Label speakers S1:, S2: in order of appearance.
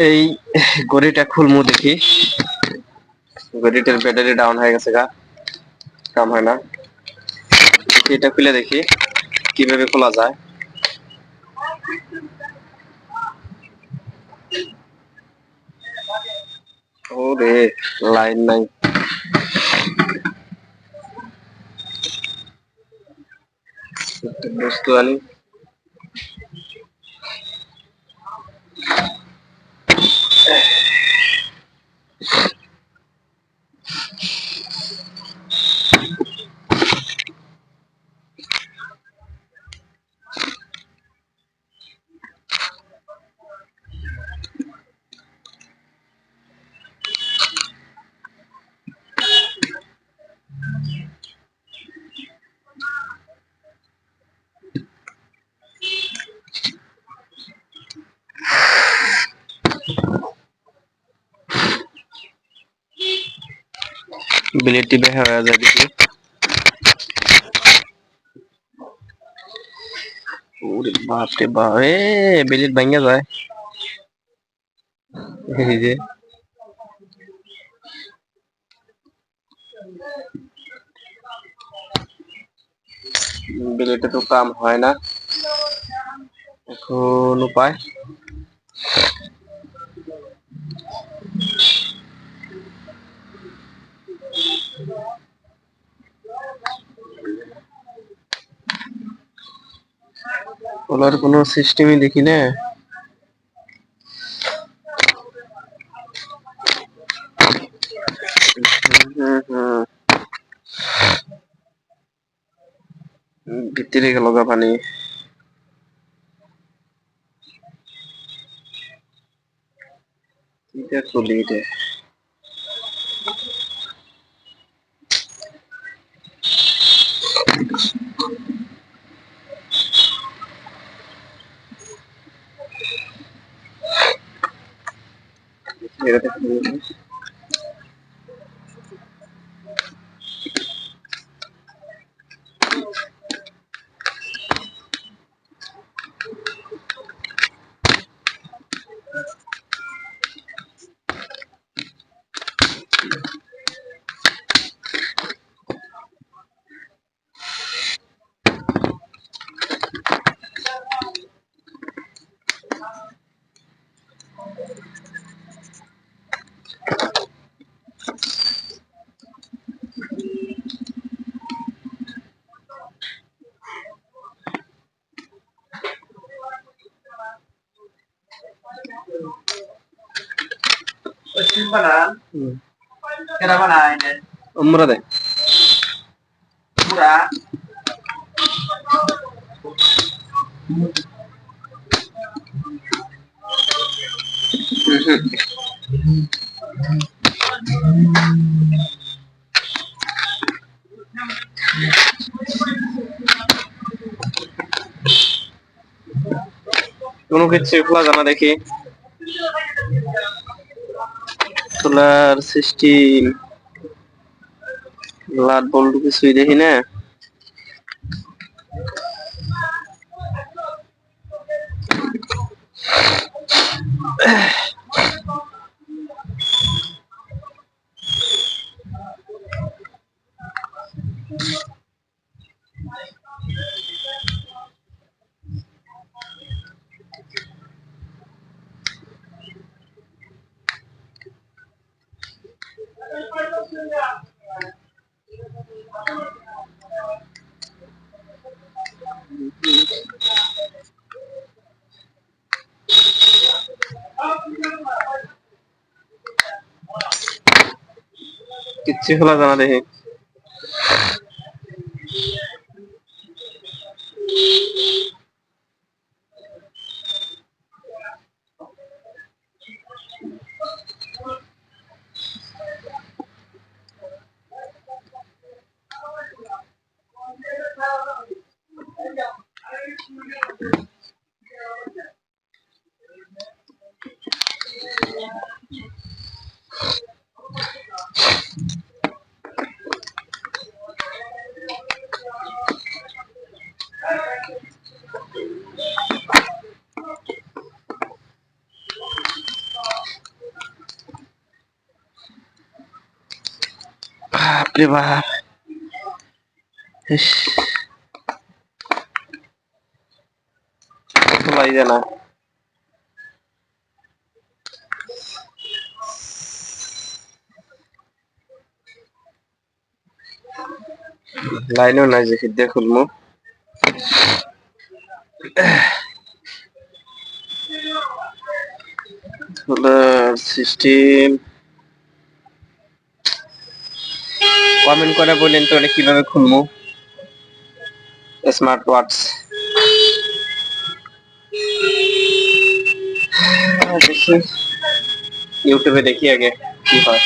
S1: এই ঘড়িটা খুলমু দেখি। ঘড়িটার ব্যাটারি ডাউন হয়ে গেছে গা, কাম হয় না। এটা খুলে দেখি কিভাবে খোলা যায়। ওরে লাইন নাই। বস্তু আনি। বিলেটটি বের হয়ে যায় দেখি। ওরে বাপ রে বাপ, বিলেট ভাঙ্গা যায়। এই যে বিলেটে তো কাম হয় না। এখন উপায় খোলার কোনো সিস্টেমই দেখি না। ভিতরে গেল গা পানি। এটা খুলি এটা। এটা খুলি। umrah deh. Murah. কোনো কিছু খোলা জানা দেখি। খোলার সিস্টেম লাট বল্টু কিছুই দেখি না। কিচ্ছু খোলা জানা দেখি। রে বাপ, ইস, খোলাই যায় না। লাইনও নাই যে দিয়ে খুলবো। সিস্টেম কমেন্ট করে বলেন তো এটা কিভাবে খুলবো স্মার্ট ওয়াচ। দেখি ইউটিউবে দেখি আগে কি হয়।